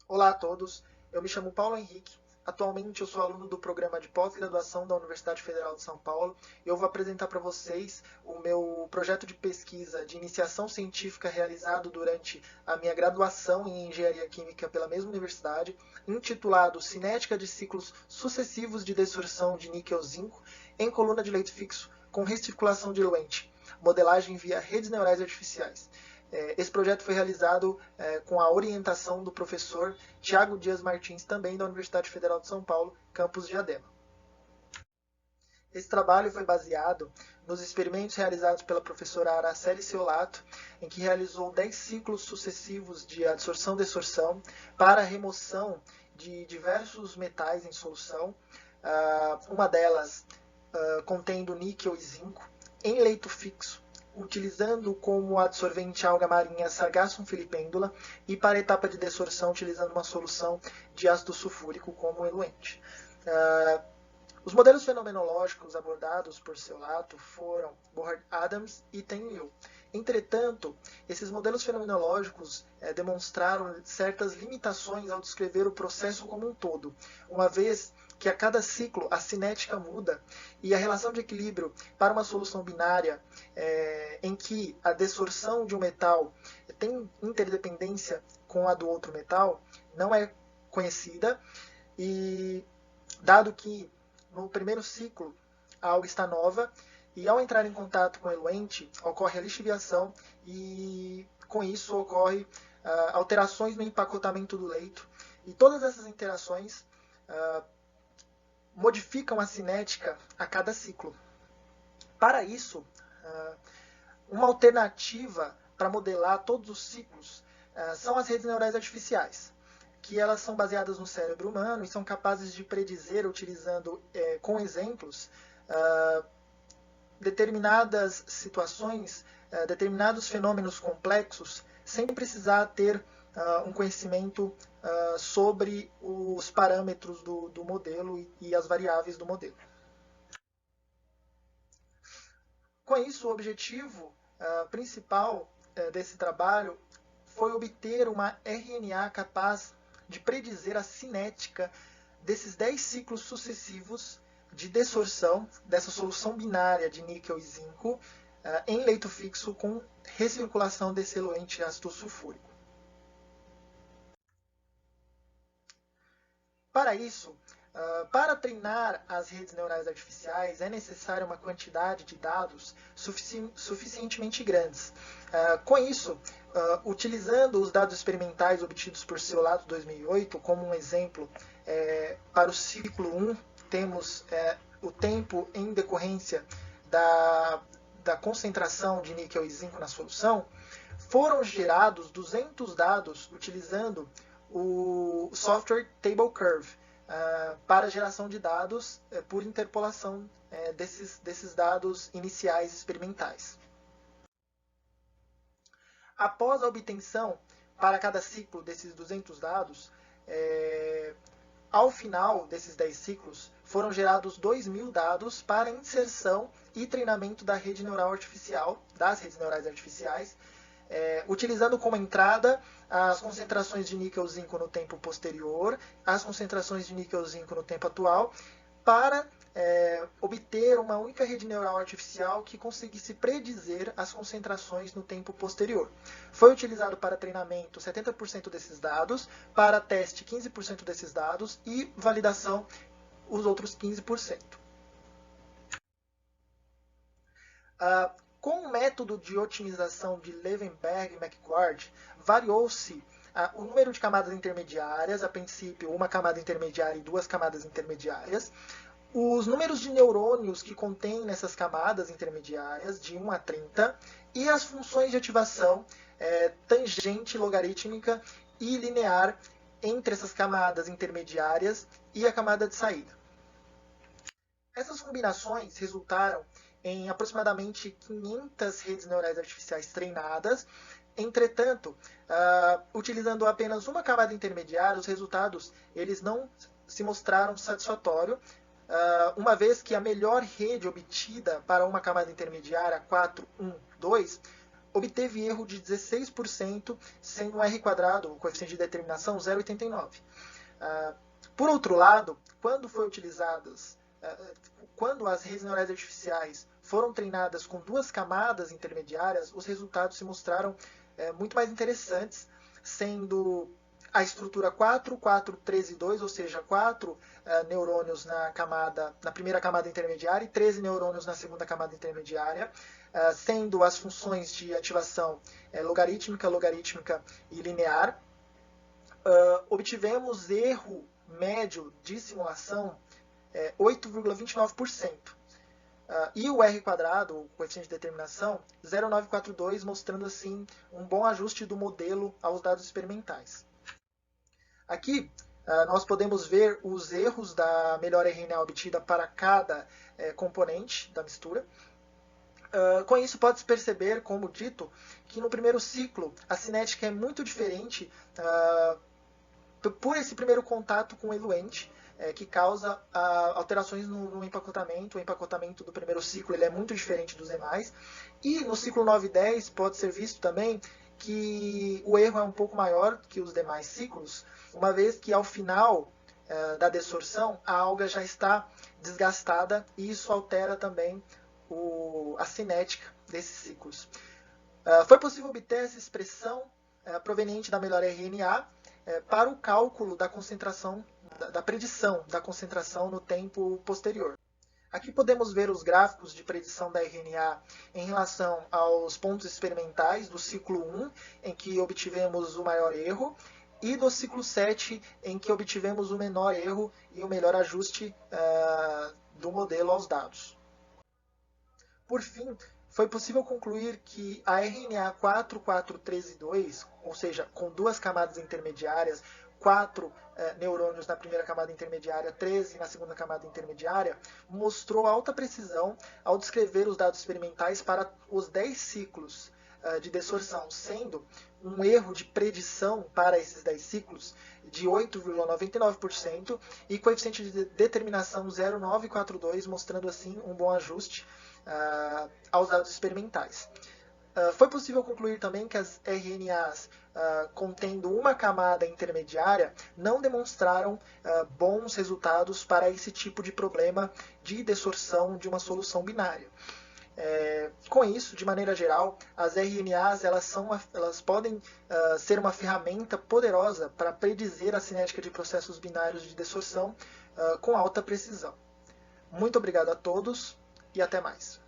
Olá a todos, eu me chamo Paulo Henrique. Atualmente eu sou aluno do programa de pós-graduação da Universidade Federal de São Paulo e eu vou apresentar para vocês o meu projeto de pesquisa de iniciação científica realizado durante a minha graduação em Engenharia Química pela mesma universidade, intitulado Cinética de Ciclos Sucessivos de Desorção de Níquel-Zinco em coluna de leito fixo com recirculação diluente, modelagem via redes neurais artificiais. Esse projeto foi realizado com a orientação do professor Tiago Dias Martins, também da Universidade Federal de São Paulo, campus Diadema. Esse trabalho foi baseado nos experimentos realizados pela professora Araceli Seolato, em que realizou 10 ciclos sucessivos de adsorção-desorção para a remoção de diversos metais em solução, uma delas contendo níquel e zinco, em leito fixo, utilizando como adsorvente a alga marinha Sargassum filipendula e para a etapa de desorção utilizando uma solução de ácido sulfúrico como eluente. Os modelos fenomenológicos abordados por Seolato foram Bohrt-Adams e Ten-Liu. Entretanto, esses modelos fenomenológicos demonstraram certas limitações ao descrever o processo como um todo, uma vez que a cada ciclo a cinética muda e a relação de equilíbrio para uma solução binária em que a desorção de um metal tem interdependência com a do outro metal não é conhecida, e dado que no primeiro ciclo a alga está nova e ao entrar em contato com o eluente ocorre a lixiviação e com isso ocorre alterações no empacotamento do leito, e todas essas interações modificam a cinética a cada ciclo. Para isso, uma alternativa para modelar todos os ciclos são as redes neurais artificiais, que elas são baseadas no cérebro humano e são capazes de predizer, utilizando com exemplos, determinadas situações, determinados fenômenos complexos, sem precisar ter um conhecimento sobre os parâmetros do modelo e as variáveis do modelo. Com isso, o objetivo principal desse trabalho foi obter uma RNA capaz de predizer a cinética desses 10 ciclos sucessivos de desorção dessa solução binária de níquel e zinco em leito fixo com recirculação desse eluente ácido sulfúrico. Para isso, para treinar as redes neurais artificiais é necessária uma quantidade de dados suficientemente grandes. Com isso, utilizando os dados experimentais obtidos por Seolato 2008 como um exemplo, para o ciclo 1 temos o tempo em decorrência da concentração de níquel e zinco na solução, foram gerados 200 dados utilizando o software Table Curve para geração de dados por interpolação desses dados iniciais experimentais. Após a obtenção para cada ciclo desses 200 dados, ao final desses 10 ciclos, foram gerados 2.000 dados para inserção e treinamento da rede neural artificial, das redes neurais artificiais, utilizando como entrada as concentrações de níquel-zinco no tempo posterior, as concentrações de níquel-zinco no tempo atual, para obter uma única rede neural artificial que conseguisse predizer as concentrações no tempo posterior. Foi utilizado para treinamento 70% desses dados, para teste 15% desses dados e validação os outros 15%. Com o método de otimização de Levenberg e McCord, variou-se o número de camadas intermediárias, a princípio uma camada intermediária e 2 camadas intermediárias, os números de neurônios que contém nessas camadas intermediárias, de 1 a 30, e as funções de ativação tangente, logarítmica e linear entre essas camadas intermediárias e a camada de saída. Essas combinações resultaram em aproximadamente 500 redes neurais artificiais treinadas. Entretanto, utilizando apenas uma camada intermediária, os resultados eles não se mostraram satisfatórios, uma vez que a melhor rede obtida para uma camada intermediária 4,1,2 obteve erro de 16%, sendo um R², o coeficiente de determinação, 0,89. Por outro lado, quando as redes neurais artificiais foram treinadas com duas camadas intermediárias, os resultados se mostraram muito mais interessantes, sendo a estrutura 4, 4, 13 e 2, ou seja, 4 neurônios na primeira camada intermediária e 13 neurônios na segunda camada intermediária, sendo as funções de ativação logarítmica, logarítmica e linear. Obtivemos erro médio de simulação 8,29%. E o R², o coeficiente de determinação, 0,942, mostrando assim um bom ajuste do modelo aos dados experimentais. Aqui nós podemos ver os erros da melhor RNA obtida para cada componente da mistura. Com isso pode-se perceber, como dito, que no primeiro ciclo a cinética é muito diferente por esse primeiro contato com o eluente, que causa alterações no empacotamento. O empacotamento do primeiro ciclo ele é muito diferente dos demais. E no ciclo 9 e 10 pode ser visto também que o erro é um pouco maior que os demais ciclos, uma vez que ao final da desorção a alga já está desgastada e isso altera também a cinética desses ciclos. Foi possível obter essa expressão proveniente da melhor RNA para o cálculo da concentração, da predição da concentração no tempo posterior. Aqui podemos ver os gráficos de predição da RNA em relação aos pontos experimentais do ciclo 1, em que obtivemos o maior erro, e do ciclo 7, em que obtivemos o menor erro e o melhor ajuste do modelo aos dados. Por fim, foi possível concluir que a RNA 4, 4, 13 e 2, ou seja, com duas camadas intermediárias, 4 neurônios na primeira camada intermediária, 13 na segunda camada intermediária, mostrou alta precisão ao descrever os dados experimentais para os 10 ciclos de desorção, sendo um erro de predição para esses 10 ciclos de 8,99% e coeficiente de determinação 0,942, mostrando assim um bom ajuste aos dados experimentais. Foi possível concluir também que as RNAs contendo uma camada intermediária não demonstraram bons resultados para esse tipo de problema de desorção de uma solução binária. Com isso, de maneira geral, as RNAs elas podem ser uma ferramenta poderosa para predizer a cinética de processos binários de desorção com alta precisão. Muito obrigado a todos e até mais.